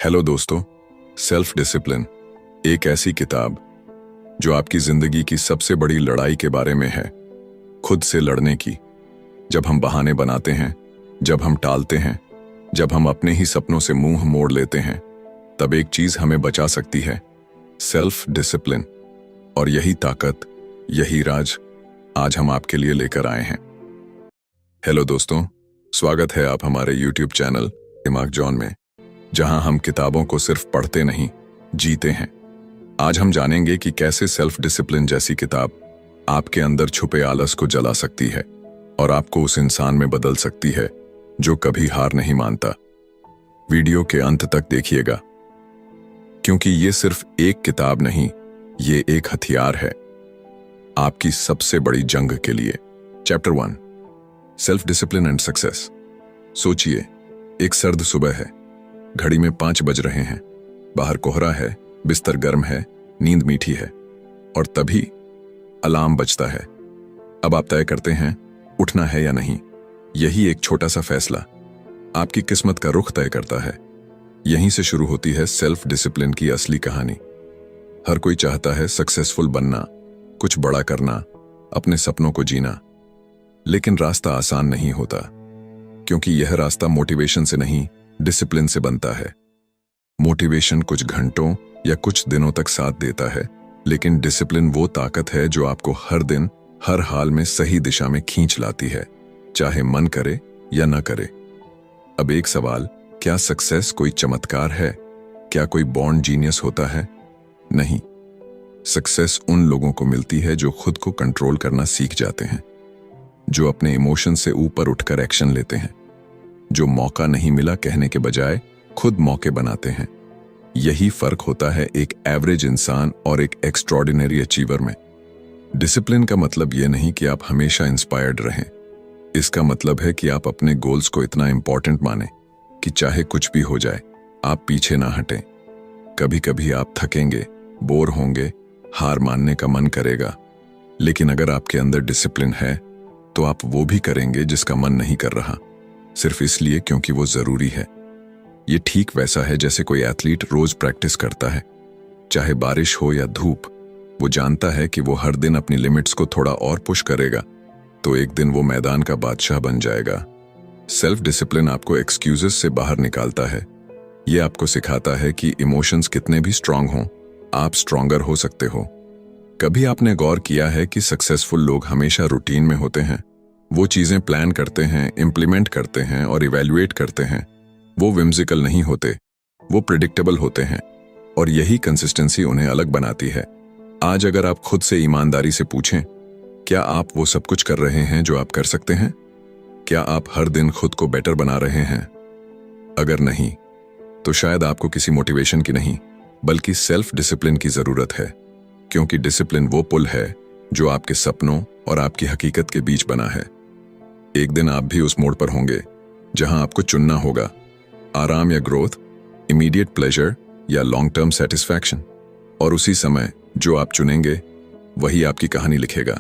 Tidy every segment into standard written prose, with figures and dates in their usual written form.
Hello दोस्तों, self discipline एक ऐसी किताब जो आपकी जिंदगी की सबसे बड़ी लड़ाई के बारे में है। खुद से लड़ने की। जब हम बहाने बनाते हैं, जब हम टालते हैं, जब हम अपने ही सपनों से मुंह मोड़ लेते हैं, तब एक चीज हमें बचा सकती है, सेल्फ डिसिप्लिन। और यही ताकत, यही राज आज हम आपके लिए लेकर आए हैं। हेलो दोस्तों, स्वागत है आप हमारे यूट्यूब चैनल दिमाग जॉन में, जहां हम किताबों को सिर्फ पढ़ते नहीं, जीते हैं। आज हम जानेंगे कि कैसे सेल्फ डिसिप्लिन जैसी किताब आपके अंदर छुपे आलस को जला सकती है और आपको उस इंसान में बदल सकती है जो कभी हार नहीं मानता। वीडियो के अंत तक देखिएगा, क्योंकि ये सिर्फ एक किताब नहीं, ये एक हथियार है आपकी सबसे बड़ी जंग के लिए। Chapter 1, self discipline and success. सोचिए, एक सर्द सुबह है, घड़ी में 5 बज रहे हैं, बाहर कोहरा है, बिस्तर गर्म है, नींद मीठी है, और तभी अलार्म बजता है। अब आप तय करते हैं उठना है या नहीं। यही एक छोटा सा फैसला आपकी किस्मत का रुख तय करता है। यहीं से शुरू होती है सेल्फ डिसिप्लिन की असली कहानी। हर कोई चाहता है सक्सेसफुल बनना, कुछ बड़ा करना, अपने सपनों को जीना, लेकिन रास्ता आसान नहीं होता, क्योंकि यह रास्ता मोटिवेशन से नहीं, डिसिप्लिन से बनता है। मोटिवेशन कुछ घंटों या कुछ दिनों तक साथ देता है, लेकिन डिसिप्लिन वो ताकत है जो आपको हर दिन, हर हाल में सही दिशा में खींच लाती है, चाहे मन करे या न करे। अब एक सवाल, क्या सक्सेस कोई चमत्कार है? क्या कोई बॉर्न जीनियस होता है? नहीं। सक्सेस उन लोगों को मिलती है जो खुद को कंट्रोल करना सीख जाते हैं, जो अपने इमोशन से ऊपर उठकर एक्शन लेते हैं, जो मौका नहीं मिला कहने के बजाय खुद मौके बनाते हैं। यही फर्क होता है एक एवरेज इंसान और एक एक्स्ट्रॉर्डिनरी अचीवर में। डिसिप्लिन का मतलब यह नहीं कि आप हमेशा इंस्पायर्ड रहें। इसका मतलब है कि आप अपने गोल्स को इतना इंपॉर्टेंट माने कि चाहे कुछ भी हो जाए, आप पीछे ना हटें। कभी कभी आप थकेंगे, बोर होंगे, हार मानने का मन करेगा, लेकिन अगर आपके अंदर डिसिप्लिन है तो आप वो भी करेंगे जिसका मन नहीं कर रहा, सिर्फ इसलिए क्योंकि वो जरूरी है। ये ठीक वैसा है जैसे कोई एथलीट रोज प्रैक्टिस करता है, चाहे बारिश हो या धूप। वो जानता है कि वो हर दिन अपनी लिमिट्स को थोड़ा और पुश करेगा तो एक दिन वो मैदान का बादशाह बन जाएगा। सेल्फ डिसिप्लिन आपको एक्सक्यूजेस से बाहर निकालता है। ये आपको सिखाता है कि इमोशंस कितने भी स्ट्रांग हों, आप स्ट्रांगर हो सकते हो। कभी आपने गौर किया है कि सक्सेसफुल लोग हमेशा रूटीन में होते हैं? वो चीजें प्लान करते हैं, इंप्लीमेंट करते हैं और इवैल्यूएट करते हैं। वो विम्सिकल नहीं होते, वो प्रिडिक्टेबल होते हैं, और यही कंसिस्टेंसी उन्हें अलग बनाती है। आज अगर आप खुद से ईमानदारी से पूछें, क्या आप वो सब कुछ कर रहे हैं जो आप कर सकते हैं? क्या आप हर दिन खुद को बेटर बना रहे हैं? अगर नहीं, तो शायद आपको किसी मोटिवेशन की नहीं, बल्कि सेल्फ डिसिप्लिन की जरूरत है, क्योंकि डिसिप्लिन वो पुल है जो आपके सपनों और आपकी हकीकत के बीच बना है। एक दिन आप भी उस मोड़ पर होंगे जहां आपको चुनना होगा, आराम या ग्रोथ, इमीडिएट प्लेजर या लॉन्ग टर्म सेटिस्फैक्शन, और उसी समय जो आप चुनेंगे वही आपकी कहानी लिखेगा।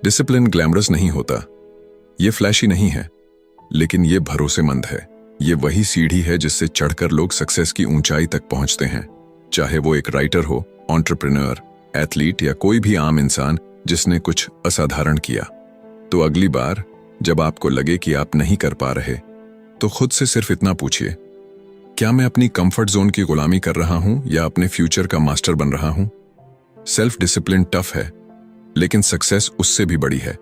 डिसिप्लिन ग्लैमरस नहीं होता, ये फ्लैशी नहीं है, लेकिन ये भरोसेमंद है। ये वही सीढ़ी है जिससे चढ़कर लोग सक्सेस की ऊंचाई तक पहुंचते हैं, चाहे वो एक राइटर हो, एंटरप्रेन्योर, एथलीट या कोई भी आम इंसान जिसने कुछ असाधारण किया। तो अगली बार जब आपको लगे कि आप नहीं कर पा रहे, तो खुद से सिर्फ इतना पूछिए, क्या मैं अपनी कंफर्ट जोन की गुलामी कर रहा हूं या अपने फ्यूचर का मास्टर बन रहा हूं? सेल्फ डिसिप्लिन टफ है, लेकिन सक्सेस उससे भी बड़ी है।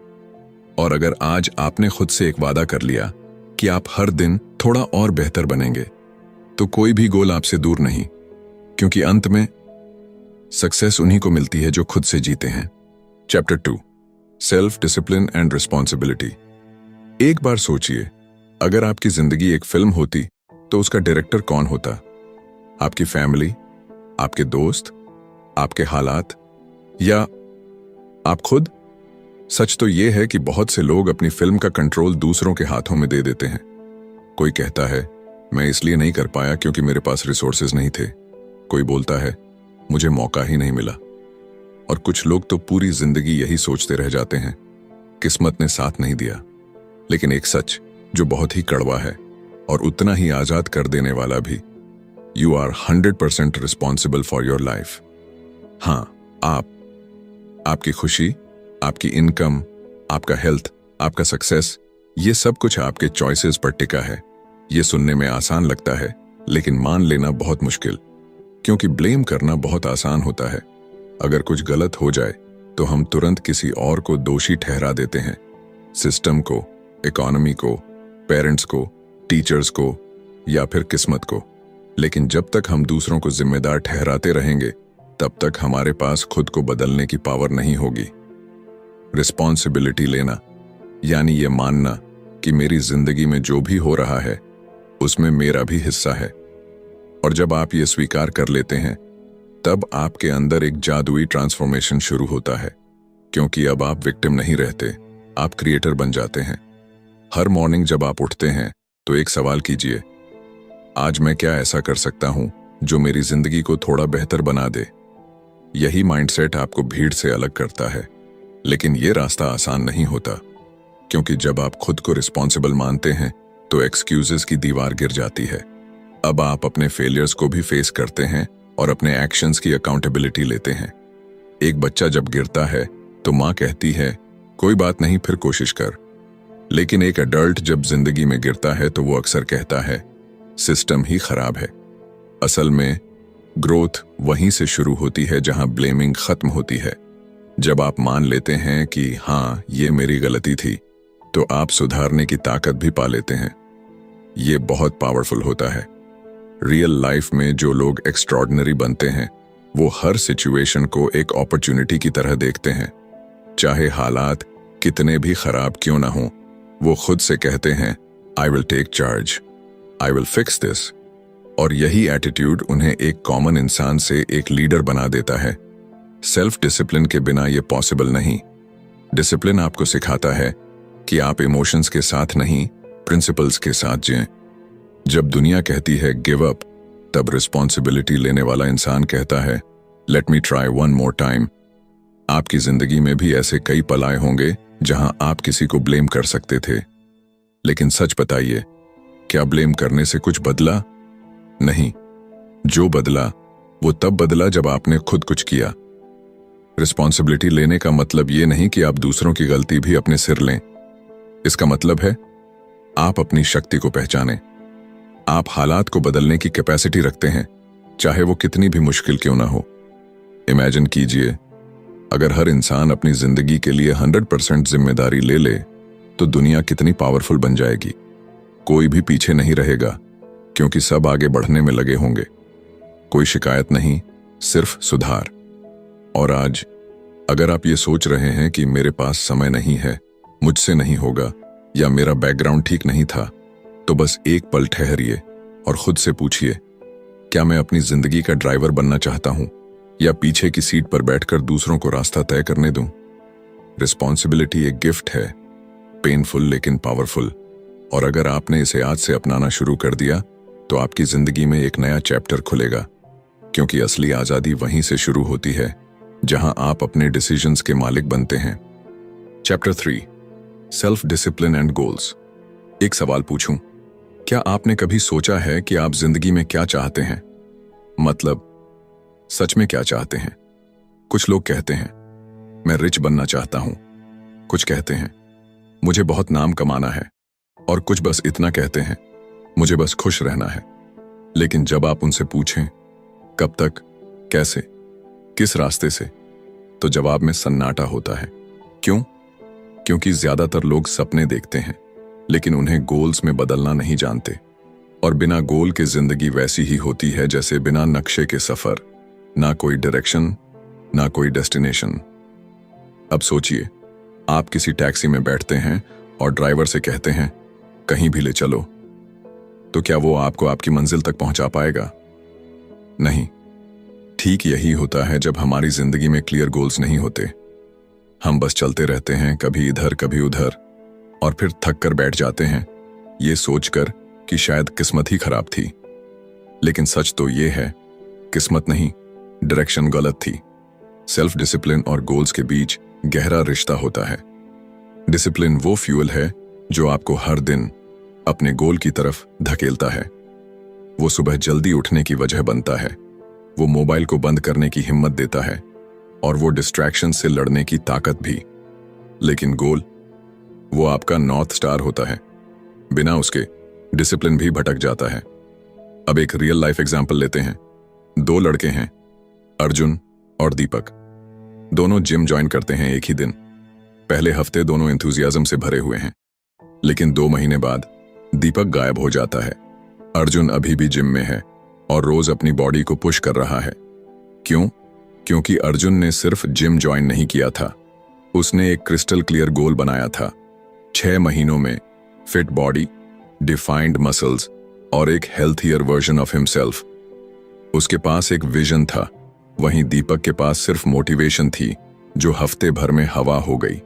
और अगर आज आपने खुद से एक वादा कर लिया कि आप हर दिन थोड़ा और बेहतर बनेंगे, तो कोई भी गोल आपसे दूर नहीं, क्योंकि अंत में सक्सेस उन्हीं को मिलती है जो खुद से जीते हैं। Chapter 2, self discipline and responsibility. एक बार सोचिए, अगर आपकी जिंदगी एक फिल्म होती तो उसका डायरेक्टर कौन होता? आपकी फैमिली, आपके दोस्त, आपके हालात, या आप खुद? सच तो यह है कि बहुत से लोग अपनी फिल्म का कंट्रोल दूसरों के हाथों में दे देते हैं। कोई कहता है, मैं इसलिए नहीं कर पाया क्योंकि मेरे पास रिसोर्सेज नहीं थे। कोई बोलता है, मुझे मौका ही नहीं मिला। और कुछ लोग तो पूरी जिंदगी यही सोचते रह जाते हैं, किस्मत ने साथ नहीं दिया। लेकिन एक सच जो बहुत ही कड़वा है और उतना ही आजाद कर देने वाला भी, you are 100% responsible for your life. हाँ, आपकी खुशी, आपकी इनकम, आपका हेल्थ, आपका सक्सेस, ये सब कुछ आपके चॉइसेस पर टिका है। ये सुनने में आसान लगता है, लेकिन मान लेना बहुत मुश्किल, क्योंकि ब्लेम करना बहुत आसान होता है। अगर कुछ गलत हो जाए तो हम तुरंत किसी और को दोषी ठहरा देते हैं, सिस्टम को, इकोनॉमी को, पेरेंट्स को, टीचर्स को या फिर किस्मत को। लेकिन जब तक हम दूसरों को जिम्मेदार ठहराते रहेंगे, तब तक हमारे पास खुद को बदलने की पावर नहीं होगी। रिस्पॉन्सिबिलिटी लेना यानी ये मानना कि मेरी जिंदगी में जो भी हो रहा है उसमें मेरा भी हिस्सा है। और जब आप ये स्वीकार कर लेते हैं, तब आपके अंदर एक जादुई ट्रांसफॉर्मेशन शुरू होता है, क्योंकि अब आप विक्टिम नहीं रहते, आप क्रिएटर बन जाते हैं। हर मॉर्निंग जब आप उठते हैं तो एक सवाल कीजिए, आज मैं क्या ऐसा कर सकता हूं जो मेरी जिंदगी को थोड़ा बेहतर बना दे। यही माइंडसेट आपको भीड़ से अलग करता है। लेकिन यह रास्ता आसान नहीं होता, क्योंकि जब आप खुद को रिस्पॉन्सिबल मानते हैं तो एक्सक्यूजेस की दीवार गिर जाती है। अब आप अपने फेलियर्स को भी फेस करते हैं और अपने एक्शंस की अकाउंटेबिलिटी लेते हैं। एक बच्चा जब गिरता है तो माँ कहती है, कोई बात नहीं, फिर कोशिश कर। लेकिन एक एडल्ट जब जिंदगी में गिरता है तो वो अक्सर कहता है, सिस्टम ही खराब है। असल में ग्रोथ वहीं से शुरू होती है जहां ब्लेमिंग खत्म होती है। जब आप मान लेते हैं कि हाँ, ये मेरी गलती थी, तो आप सुधारने की ताकत भी पा लेते हैं। ये बहुत पावरफुल होता है। रियल लाइफ में जो लोग एक्स्ट्रॉर्डिनरी बनते हैं, वो हर सिचुएशन को एक अपॉर्चुनिटी की तरह देखते हैं। चाहे हालात कितने भी खराब क्यों ना हो, वो खुद से कहते हैं, I will take charge, I will fix this. और यही एटीट्यूड उन्हें एक कॉमन इंसान से एक लीडर बना देता है। सेल्फ डिसिप्लिन के बिना ये पॉसिबल नहीं। डिसिप्लिन आपको सिखाता है कि आप इमोशंस के साथ नहीं, प्रिंसिपल्स के साथ जिएं। जब दुनिया कहती है गिव अप, तब रिस्पॉन्सिबिलिटी लेने वाला इंसान कहता है, let me try one more time. आपकी जिंदगी में भी ऐसे कई पल आए होंगे जहां आप किसी को ब्लेम कर सकते थे, लेकिन सच बताइए, क्या ब्लेम करने से कुछ बदला? नहीं। जो बदला वो तब बदला जब आपने खुद कुछ किया। रिस्पॉन्सिबिलिटी लेने का मतलब ये नहीं कि आप दूसरों की गलती भी अपने सिर लें। इसका मतलब है आप अपनी शक्ति को पहचानें। आप हालात को बदलने की कैपेसिटी रखते हैं, चाहे वो कितनी भी मुश्किल क्यों ना हो। इमेजिन कीजिए, अगर हर इंसान अपनी जिंदगी के लिए 100% जिम्मेदारी ले ले, तो दुनिया कितनी पावरफुल बन जाएगी। कोई भी पीछे नहीं रहेगा, क्योंकि सब आगे बढ़ने में लगे होंगे। कोई शिकायत नहीं, सिर्फ सुधार। और आज अगर आप ये सोच रहे हैं कि मेरे पास समय नहीं है, मुझसे नहीं होगा, या मेरा बैकग्राउंड ठीक नहीं था, तो बस एक पल ठहरिए और खुद से पूछिए, क्या मैं अपनी जिंदगी का ड्राइवर बनना चाहता हूं, या पीछे की सीट पर बैठकर दूसरों को रास्ता तय करने दूं? रिस्पॉन्सिबिलिटी एक गिफ्ट है, पेनफुल लेकिन पावरफुल। और अगर आपने इसे आज से अपनाना शुरू कर दिया, तो आपकी जिंदगी में एक नया चैप्टर खुलेगा, क्योंकि असली आजादी वहीं से शुरू होती है जहां आप अपने डिसीजंस के मालिक बनते हैं। Chapter 3, self discipline and goals. एक सवाल पूछूं, क्या आपने कभी सोचा है कि आप जिंदगी में क्या चाहते हैं? मतलब सच में क्या चाहते हैं? कुछ लोग कहते हैं, मैं रिच बनना चाहता हूं। कुछ कहते हैं, मुझे बहुत नाम कमाना है। और कुछ बस इतना कहते हैं, मुझे बस खुश रहना है। लेकिन जब आप उनसे पूछें, कब तक, कैसे, किस रास्ते से, तो जवाब में सन्नाटा होता है। क्यों? क्योंकि ज्यादातर लोग सपने देखते हैं, लेकिन उन्हें गोल्स में बदलना नहीं जानते। और बिना गोल के जिंदगी वैसी ही होती है जैसे बिना नक्शे के सफर, ना कोई डायरेक्शन, ना कोई डेस्टिनेशन। अब सोचिए, आप किसी टैक्सी में बैठते हैं और ड्राइवर से कहते हैं, कहीं भी ले चलो, तो क्या वो आपको आपकी मंजिल तक पहुंचा पाएगा? नहीं। ठीक यही होता है जब हमारी जिंदगी में क्लियर गोल्स नहीं होते। हम बस चलते रहते हैं, कभी इधर कभी उधर, और फिर थक कर बैठ जाते हैं, ये सोचकर कि शायद किस्मत ही खराब थी। लेकिन सच तो ये है, किस्मत नहीं, डायरेक्शन गलत थी। सेल्फ डिसिप्लिन और गोल्स के बीच गहरा रिश्ता होता है। डिसिप्लिन वो फ्यूल है जो आपको हर दिन अपने गोल की तरफ धकेलता है। वो सुबह जल्दी उठने की वजह बनता है, वो मोबाइल को बंद करने की हिम्मत देता है, और वो डिस्ट्रैक्शन से लड़ने की ताकत भी। लेकिन गोल, वो आपका नॉर्थ स्टार होता है। बिना उसके डिसिप्लिन भी भटक जाता है। अब एक रियल लाइफ एग्जाम्पल लेते हैं। 2 लड़के हैं, अर्जुन और दीपक। दोनों जिम ज्वाइन करते हैं एक ही दिन। पहले हफ्ते दोनों एंथुजियाज्म से भरे हुए हैं, लेकिन 2 महीने बाद दीपक गायब हो जाता है। अर्जुन अभी भी जिम में है और रोज अपनी बॉडी को पुश कर रहा है। क्यों? क्योंकि अर्जुन ने सिर्फ जिम ज्वाइन नहीं किया था, उसने एक क्रिस्टल क्लियर गोल बनाया था। 6 महीनों में फिट बॉडी, डिफाइंड मसल्स और एक हेल्थियर वर्जन ऑफ हिमसेल्फ। उसके पास एक विजन था, वहीं दीपक के पास सिर्फ मोटिवेशन थी, जो हफ्ते भर में हवा हो गई।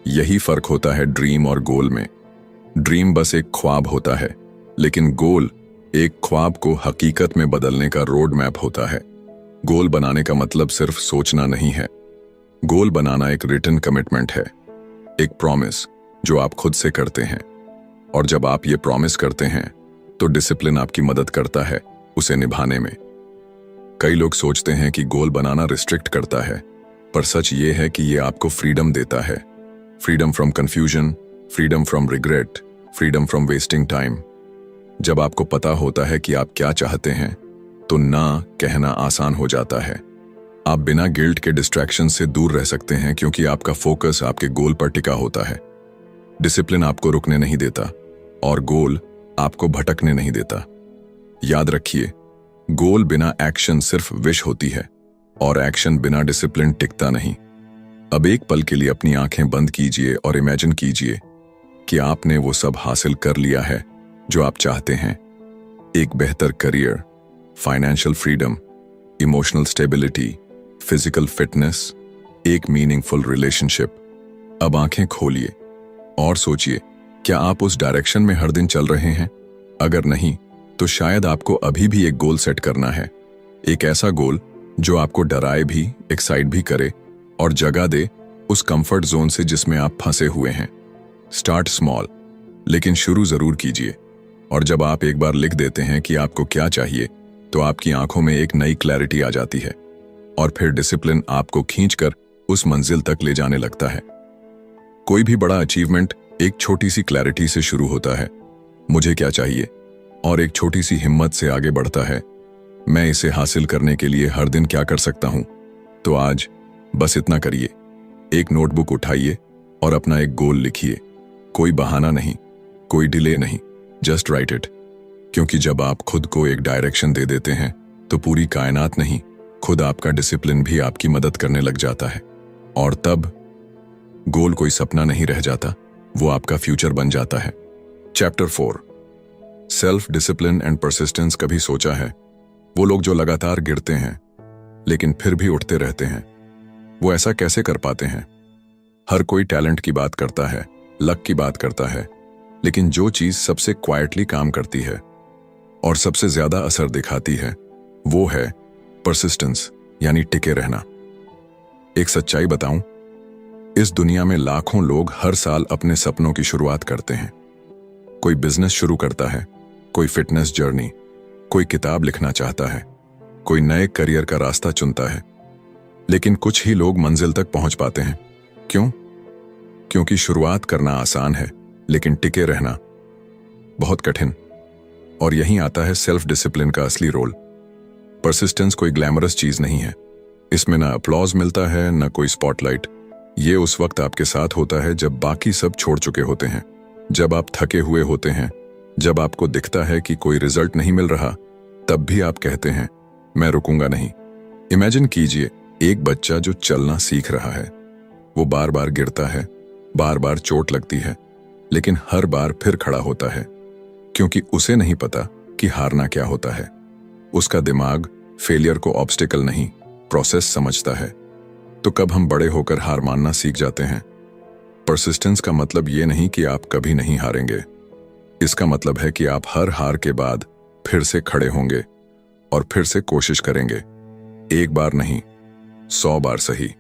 यही फर्क होता है ड्रीम और गोल में। ड्रीम बस एक ख्वाब होता है, लेकिन गोल एक ख्वाब को हकीकत में बदलने का रोड मैप होता है। गोल बनाने का मतलब सिर्फ सोचना नहीं है। गोल बनाना एक रिटन कमिटमेंट है, एक प्रॉमिस जो आप खुद से करते हैं। और जब आप ये प्रॉमिस करते हैं तो डिसिप्लिन आपकी मदद करता है उसे निभाने में। कई लोग सोचते हैं कि गोल बनाना रिस्ट्रिक्ट करता है, पर सच ये है कि ये आपको फ्रीडम देता है। Freedom from confusion, freedom from regret, freedom from wasting time. जब आपको पता होता है कि आप क्या चाहते हैं, तो ना कहना आसान हो जाता है। आप बिना गिल्ट के डिस्ट्रैक्शन से दूर रह सकते हैं, क्योंकि आपका फोकस आपके गोल पर टिका होता है। डिसिप्लिन आपको रुकने नहीं देता और गोल आपको भटकने नहीं देता। याद रखिए, गोल बिना एक्शन सिर्फ विश होती है, और एक्शन बिना डिसिप्लिन टिकता नहीं। अब एक पल के लिए अपनी आंखें बंद कीजिए और इमेजिन कीजिए कि आपने वो सब हासिल कर लिया है जो आप चाहते हैं। एक बेहतर career, financial freedom, emotional stability, physical fitness, एक मीनिंगफुल रिलेशनशिप। अब आंखें खोलिए और सोचिए, क्या आप उस डायरेक्शन में हर दिन चल रहे हैं? अगर नहीं, तो शायद आपको अभी भी एक गोल सेट करना है। एक ऐसा गोल जो आपको डराए भी, एक्साइट भी करे और जगह दे उस कंफर्ट जोन से जिसमें आप फंसे हुए हैं। स्टार्ट स्मॉल, लेकिन शुरू जरूर कीजिए। और जब आप एक बार लिख देते हैं कि आपको क्या चाहिए, तो आपकी आंखों में एक नई क्लैरिटी आ जाती है, और फिर डिसिप्लिन आपको खींचकर उस मंजिल तक ले जाने लगता है। कोई भी बड़ा अचीवमेंट एक छोटी सी क्लैरिटी से शुरू होता है, मुझे क्या चाहिए, और एक छोटी सी हिम्मत से आगे बढ़ता है, मैं इसे हासिल करने के लिए हर दिन क्या कर सकता हूं। तो आज बस इतना करिए, एक नोटबुक उठाइए और अपना एक गोल लिखिए। कोई बहाना नहीं, कोई डिले नहीं, जस्ट राइट इट। क्योंकि जब आप खुद को एक डायरेक्शन दे देते हैं, तो पूरी कायनात नहीं, खुद आपका डिसिप्लिन भी आपकी मदद करने लग जाता है। और तब गोल कोई सपना नहीं रह जाता, वो आपका फ्यूचर बन जाता है। Chapter 4, self discipline and persistence. कभी सोचा है, वो लोग जो लगातार गिरते हैं लेकिन फिर भी उठते रहते हैं, वो ऐसा कैसे कर पाते हैं? हर कोई टैलेंट की बात करता है, लक की बात करता है, लेकिन जो चीज सबसे क्वाइटली काम करती है और सबसे ज्यादा असर दिखाती है, वो है परसिस्टेंस, यानी टिके रहना। एक सच्चाई बताऊं, इस दुनिया में लाखों लोग हर साल अपने सपनों की शुरुआत करते हैं। कोई बिजनेस शुरू करता है, कोई फिटनेस जर्नी, कोई किताब लिखना चाहता है, कोई नए करियर का रास्ता चुनता है। लेकिन कुछ ही लोग मंजिल तक पहुंच पाते हैं। क्यों? क्योंकि शुरुआत करना आसान है, लेकिन टिके रहना बहुत कठिन। और यहीं आता है सेल्फ डिसिप्लिन का असली रोल। परसिस्टेंस कोई ग्लैमरस चीज नहीं है, इसमें ना अपलॉज मिलता है, ना कोई स्पॉटलाइट। ये उस वक्त आपके साथ होता है जब बाकी सब छोड़ चुके होते हैं, जब आप थके हुए होते हैं, जब आपको दिखता है कि कोई रिजल्ट नहीं मिल रहा, तब भी आप कहते हैं, मैं रुकूंगा नहीं। इमेजिन कीजिए, एक बच्चा जो चलना सीख रहा है, वो बार बार गिरता है, बार बार चोट लगती है, लेकिन हर बार फिर खड़ा होता है, क्योंकि उसे नहीं पता कि हारना क्या होता है। उसका दिमाग फेलियर को ऑब्स्टिकल नहीं, प्रोसेस समझता है। तो कब हम बड़े होकर हार मानना सीख जाते हैं? परसिस्टेंस का मतलब ये नहीं कि आप कभी नहीं हारेंगे, इसका मतलब है कि आप हर हार के बाद फिर से खड़े होंगे और फिर से कोशिश करेंगे। एक बार नहीं, 100 बार सही।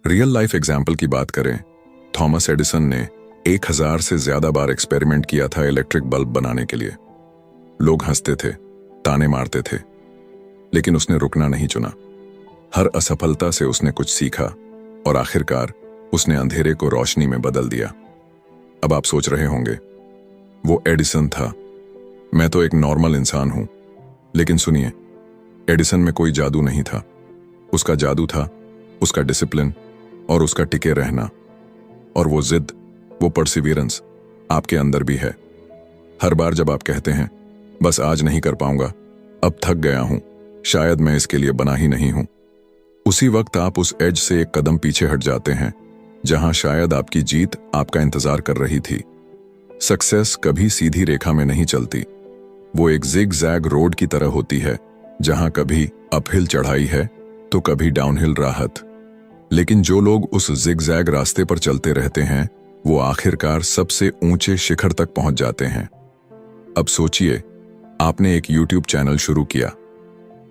रियल लाइफ एग्जाम्पल की बात करें, थॉमस एडिसन ने 1000 से ज्यादा बार एक्सपेरिमेंट किया था इलेक्ट्रिक बल्ब बनाने के लिए। लोग हंसते थे, ताने मारते थे, लेकिन उसने रुकना नहीं चुना। हर असफलता से उसने कुछ सीखा और आखिरकार उसने अंधेरे को रोशनी में बदल दिया। अब आप सोच रहे होंगे, वो एडिसन था, मैं तो एक नॉर्मल इंसान हूं। लेकिन सुनिए, एडिसन में कोई जादू नहीं था। उसका जादू था उसका डिसिप्लिन और उसका टिके रहना। और वो जिद, वो परसिवियरेंस आपके अंदर भी है। हर बार जब आप कहते हैं बस आज नहीं कर पाऊंगा, अब थक गया हूं, शायद मैं इसके लिए बना ही नहीं हूं, उसी वक्त आप उस एज से एक कदम पीछे हट जाते हैं जहां शायद आपकी जीत आपका इंतजार कर रही थी। सक्सेस कभी सीधी रेखा में नहीं चलती। वो एक जिग जैग रोड की तरह होती है, जहां कभी अपहिल चढ़ाई है तो कभी डाउनहिल राहत। लेकिन जो लोग उस जिग जैग रास्ते पर चलते रहते हैं, वो आखिरकार सबसे ऊंचे शिखर तक पहुंच जाते हैं। अब सोचिए, आपने एक YouTube चैनल शुरू किया।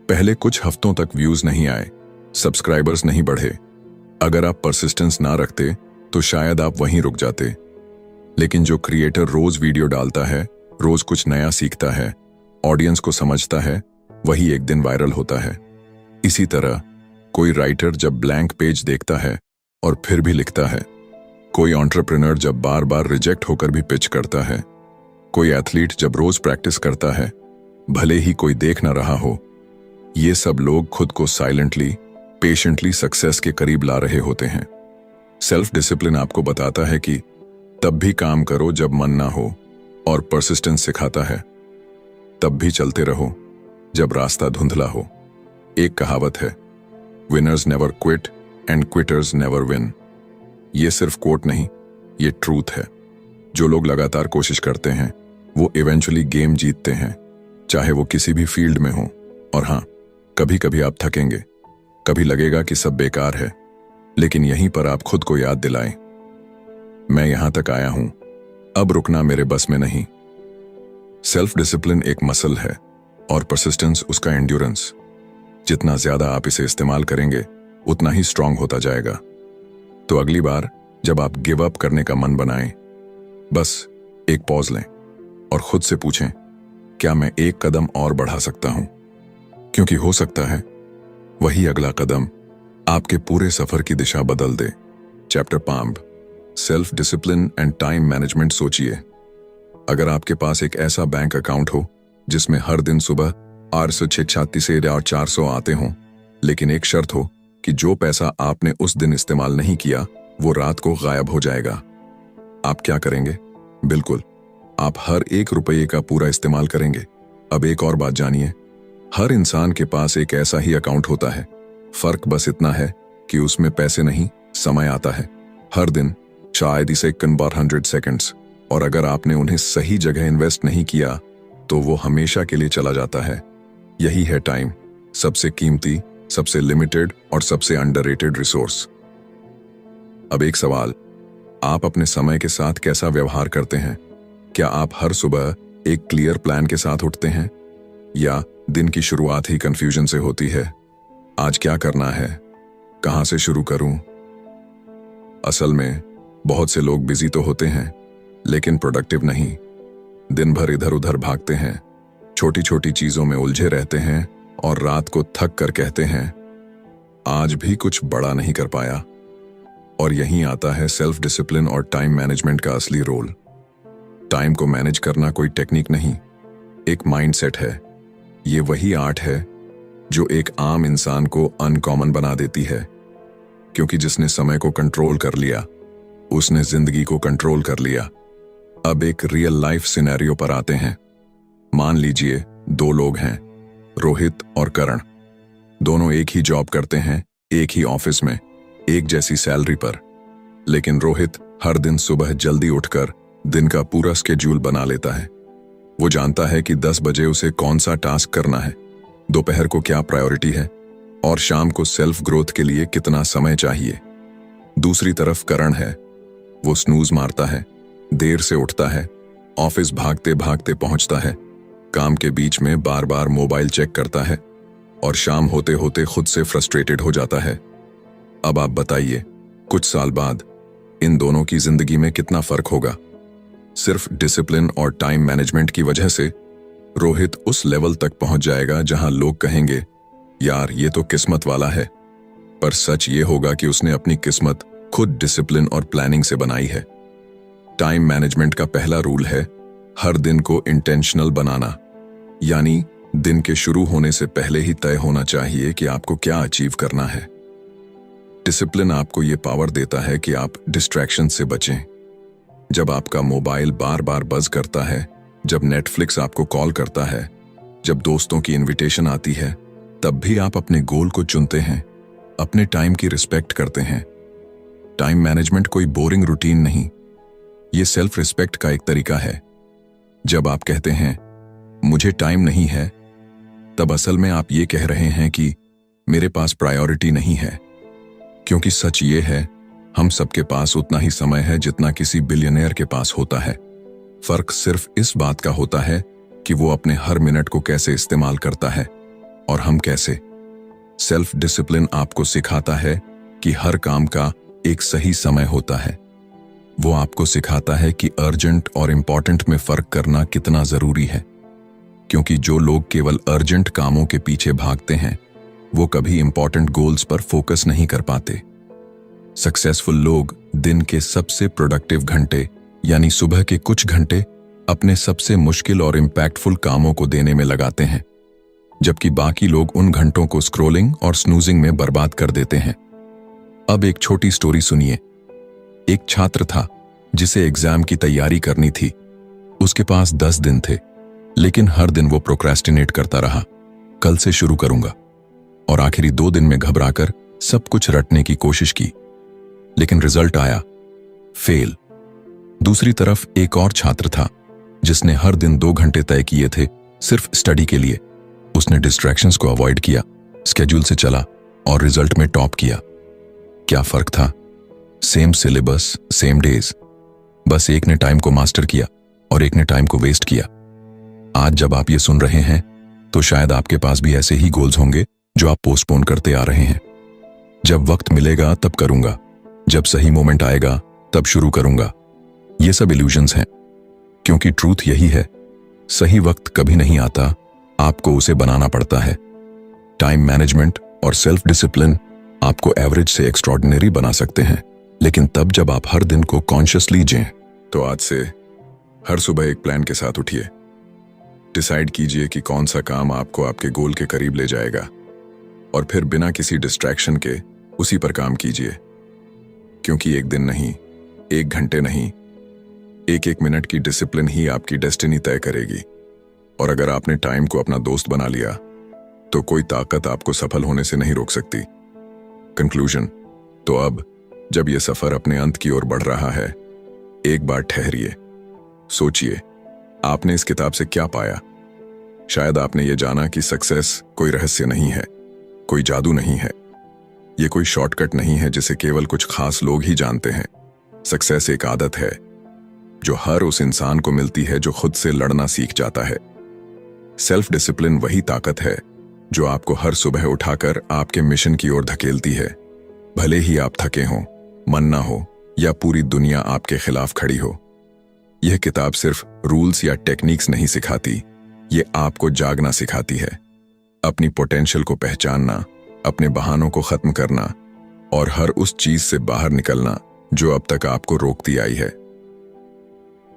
पहले कुछ हफ्तों तक व्यूज नहीं आए, सब्सक्राइबर्स नहीं बढ़े। अगर आप परसिस्टेंस ना रखते तो शायद आप वहीं रुक जाते। लेकिन जो क्रिएटर रोज वीडियो डालता है, रोज कुछ नया सीखता है, ऑडियंस को समझता है, वही एक दिन वायरल होता है। इसी तरह कोई राइटर जब ब्लैंक पेज देखता है और फिर भी लिखता है, कोई एंटरप्रेन्योर जब बार बार रिजेक्ट होकर भी पिच करता है, कोई एथलीट जब रोज प्रैक्टिस करता है, भले ही कोई देख ना रहा हो, ये सब लोग खुद को साइलेंटली, पेशेंटली सक्सेस के करीब ला रहे होते हैं। सेल्फ डिसिप्लिन आपको बताता है कि तब भी काम करो जब मन ना हो, और परसिस्टेंस सिखाता है तब भी चलते रहो जब रास्ता धुंधला हो। एक कहावत है, winners never quit and quitters never win. ये सिर्फ कोट नहीं, ये ट्रूथ है। जो लोग लगातार कोशिश करते हैं वो इवेंचुअली गेम जीतते हैं, चाहे वो किसी भी फील्ड में हो। और हाँ, कभी कभी आप थकेंगे, कभी लगेगा कि सब बेकार है, लेकिन यहीं पर आप खुद को याद दिलाएं, मैं यहां तक आया हूं, अब रुकना मेरे बस में नहीं। सेल्फ डिसिप्लिन एक मसल है और परसिस्टेंस उसका एंड्योरेंस। जितना ज्यादा आप इसे इस्तेमाल करेंगे, उतना ही स्ट्रांग होता जाएगा। तो अगली बार जब आप गिव अप करने का मन बनाएं, बस एक पॉज लें और खुद से पूछें, क्या मैं एक कदम और बढ़ा सकता हूं? क्योंकि हो सकता है वही अगला कदम आपके पूरे सफर की दिशा बदल दे। Chapter 5, self discipline and time management. सोचिए, अगर आपके पास एक ऐसा बैंक अकाउंट हो जिसमें हर दिन सुबह 836 से 400 आते हों, लेकिन एक शर्त हो कि जो पैसा आपने उस दिन इस्तेमाल नहीं किया वो रात को गायब हो जाएगा, आप क्या करेंगे? बिल्कुल, आप हर एक रुपये का पूरा इस्तेमाल करेंगे। अब एक और बात जानिए, हर इंसान के पास एक ऐसा ही अकाउंट होता है। फर्क बस इतना है कि उसमें पैसे नहीं, समय आता है। हर दिन शायद इसे 100 सेकंड्स, और अगर आपने उन्हें सही जगह इन्वेस्ट नहीं किया तो वो हमेशा के लिए चला जाता है। यही है टाइम, सबसे कीमती, सबसे लिमिटेड और सबसे अंडररेटेड रिसोर्स। अब एक सवाल, आप अपने समय के साथ कैसा व्यवहार करते हैं? क्या आप हर सुबह एक क्लियर प्लान के साथ उठते हैं, या दिन की शुरुआत ही कंफ्यूजन से होती है? आज क्या करना है, कहां से शुरू करूं? असल में बहुत से लोग बिजी तो होते हैं, लेकिन प्रोडक्टिव नहीं। दिन भर इधर उधर भागते हैं, छोटी छोटी चीजों में उलझे रहते हैं और रात को थक कर कहते हैं, आज भी कुछ बड़ा नहीं कर पाया। और यहीं आता है सेल्फ डिसिप्लिन और टाइम मैनेजमेंट का असली रोल। टाइम को मैनेज करना कोई टेक्निक नहीं, एक माइंडसेट है। ये वही आर्ट है जो एक आम इंसान को अनकॉमन बना देती है, क्योंकि जिसने समय को कंट्रोल कर लिया, उसने जिंदगी को कंट्रोल कर लिया। अब एक रियल लाइफ सिनेरियो पर आते हैं। मान लीजिए 2 लोग हैं, रोहित और करण। दोनों एक ही जॉब करते हैं, एक ही ऑफिस में, एक जैसी सैलरी पर। लेकिन रोहित हर दिन सुबह जल्दी उठकर दिन का पूरा स्केड्यूल बना लेता है। वो जानता है कि 10 बजे उसे कौन सा टास्क करना है, दोपहर को क्या प्रायोरिटी है, और शाम को सेल्फ ग्रोथ के लिए कितना समय चाहिए। दूसरी तरफ करण है, वो स्नूज मारता है, देर से उठता है, ऑफिस भागते भागते पहुंचता है, काम के बीच में बार बार मोबाइल चेक करता है, और शाम होते होते खुद से फ्रस्ट्रेटेड हो जाता है। अब आप बताइए, कुछ साल बाद इन दोनों की जिंदगी में कितना फर्क होगा? सिर्फ डिसिप्लिन और टाइम मैनेजमेंट की वजह से रोहित उस लेवल तक पहुंच जाएगा जहां लोग कहेंगे, यार ये तो किस्मत वाला है। पर सच ये होगा कि उसने अपनी किस्मत खुद डिसिप्लिन और प्लानिंग से बनाई है। टाइम मैनेजमेंट का पहला रूल है हर दिन को इंटेंशनल बनाना, यानी दिन के शुरू होने से पहले ही तय होना चाहिए कि आपको क्या अचीव करना है। डिसिप्लिन आपको यह पावर देता है कि आप डिस्ट्रैक्शन से बचें। जब आपका मोबाइल बार बार बज करता है, जब नेटफ्लिक्स आपको कॉल करता है, जब दोस्तों की इनविटेशन आती है, तब भी आप अपने गोल को चुनते हैं, अपने टाइम की रिस्पेक्ट करते हैं। टाइम मैनेजमेंट कोई बोरिंग रूटीन नहीं, ये सेल्फ रिस्पेक्ट का एक तरीका है। जब आप कहते हैं मुझे टाइम नहीं है, तब असल में आप ये कह रहे हैं कि मेरे पास प्रायोरिटी नहीं है। क्योंकि सच ये है, हम सबके पास उतना ही समय है जितना किसी बिलियनियर के पास होता है। फर्क सिर्फ इस बात का होता है कि वो अपने हर मिनट को कैसे इस्तेमाल करता है और हम कैसे। सेल्फ डिसिप्लिन आपको सिखाता है कि हर काम का एक सही समय होता है। वो आपको सिखाता है कि अर्जेंट और इंपॉर्टेंट में फर्क करना कितना जरूरी है। क्योंकि जो लोग केवल अर्जेंट कामों के पीछे भागते हैं, वो कभी इंपॉर्टेंट गोल्स पर फोकस नहीं कर पाते। सक्सेसफुल लोग दिन के सबसे प्रोडक्टिव घंटे यानी सुबह के कुछ घंटे अपने सबसे मुश्किल और इंपैक्टफुल कामों को देने में लगाते हैं, जबकि बाकी लोग उन घंटों को स्क्रोलिंग और स्नूजिंग में बर्बाद कर देते हैं। अब एक छोटी स्टोरी सुनिए। एक छात्र था जिसे एग्जाम की तैयारी करनी थी। उसके पास 10 दिन थे, लेकिन हर दिन वो प्रोक्रेस्टिनेट करता रहा, कल से शुरू करूंगा। और आखिरी 2 दिन में घबराकर सब कुछ रटने की कोशिश की, लेकिन रिजल्ट आया फेल। दूसरी तरफ एक और छात्र था जिसने हर दिन 2 घंटे तय किए थे सिर्फ स्टडी के लिए। उसने डिस्ट्रैक्शंस को अवॉइड किया, स्केड्यूल से चला और रिजल्ट में टॉप किया। क्या फर्क था? सेम सिलेबस, सेम डेज, बस एक ने टाइम को मास्टर किया और एक ने टाइम को वेस्ट किया। आज जब आप ये सुन रहे हैं, तो शायद आपके पास भी ऐसे ही गोल्स होंगे जो आप पोस्टपोन करते आ रहे हैं। जब वक्त मिलेगा तब करूंगा, जब सही मोमेंट आएगा तब शुरू करूंगा। ये सब इल्यूजन्स हैं, क्योंकि ट्रूथ यही है, सही वक्त कभी नहीं आता, आपको उसे बनाना पड़ता है। टाइम मैनेजमेंट और सेल्फ डिसिप्लिन आपको एवरेज से एक्स्ट्रॉर्डिनरी बना सकते हैं, लेकिन तब जब आप हर दिन को कॉन्शियसली जिएं। तो आज से हर सुबह एक प्लान के साथ उठिए। डिसाइड कीजिए कि कौन सा काम आपको आपके गोल के करीब ले जाएगा, और फिर बिना किसी डिस्ट्रैक्शन के उसी पर काम कीजिए। क्योंकि एक दिन नहीं, एक घंटे नहीं, एक एक मिनट की डिसिप्लिन ही आपकी डेस्टिनी तय करेगी। और अगर आपने टाइम को अपना दोस्त बना लिया, तो कोई ताकत आपको सफल होने से नहीं रोक सकती। कंक्लूजन, तो अब जब यह सफर अपने अंत की ओर बढ़ रहा है, एक बार ठहरिए, सोचिए, आपने इस किताब से क्या पाया। शायद आपने ये जाना कि सक्सेस कोई रहस्य नहीं है, कोई जादू नहीं है, ये कोई शॉर्टकट नहीं है जिसे केवल कुछ खास लोग ही जानते हैं। सक्सेस एक आदत है जो हर उस इंसान को मिलती है जो खुद से लड़ना सीख जाता है। सेल्फ डिसिप्लिन वही ताकत है जो आपको हर सुबह उठाकर आपके मिशन की ओर धकेलती है, भले ही आप थके हों, मन ना हो या पूरी दुनिया आपके खिलाफ खड़ी हो। यह किताब सिर्फ रूल्स या टेक्निक्स नहीं सिखाती, ये आपको जागना सिखाती है, अपनी पोटेंशियल को पहचानना, अपने बहानों को खत्म करना और हर उस चीज से बाहर निकलना जो अब तक आपको रोकती आई है।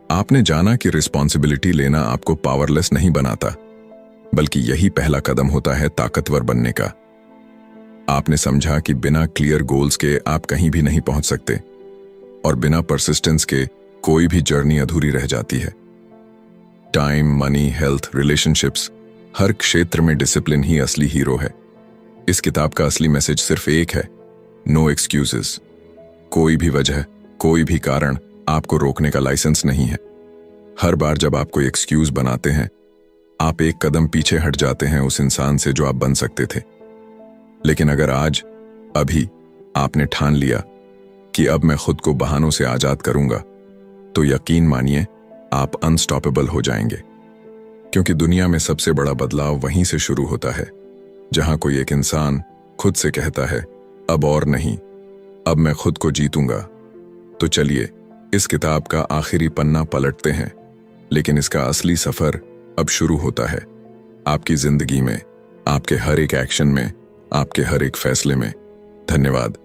आपने जाना कि रिस्पॉन्सिबिलिटी लेना आपको पावरलेस नहीं बनाता, बल्कि यही पहला कदम होता है ताकतवर बनने का। आपने समझा कि बिना क्लियर गोल्स के आप कहीं भी नहीं पहुंच सकते, और बिना परसिस्टेंस के कोई भी जर्नी अधूरी रह जाती है। टाइम, मनी, हेल्थ, रिलेशनशिप्स, हर क्षेत्र में डिसिप्लिन ही असली हीरो है। इस किताब का असली मैसेज सिर्फ एक है, नो एक्सक्यूजेस। कोई भी वजह, कोई भी कारण आपको रोकने का लाइसेंस नहीं है। हर बार जब आप कोई एक्सक्यूज बनाते हैं, आप एक कदम पीछे हट जाते हैं उस इंसान से जो आप बन सकते थे। लेकिन अगर आज, अभी आपने ठान लिया कि अब मैं खुद को बहानों से आजाद करूंगा, तो यकीन मानिए आप अनस्टॉपेबल हो जाएंगे। क्योंकि दुनिया में सबसे बड़ा बदलाव वहीं से शुरू होता है जहां कोई एक इंसान खुद से कहता है, अब और नहीं, अब मैं खुद को जीतूंगा। तो चलिए इस किताब का आखिरी पन्ना पलटते हैं, लेकिन इसका असली सफर अब शुरू होता है, आपकी जिंदगी में, आपके हर एक एक्शन में, आपके हर एक फैसले में। धन्यवाद।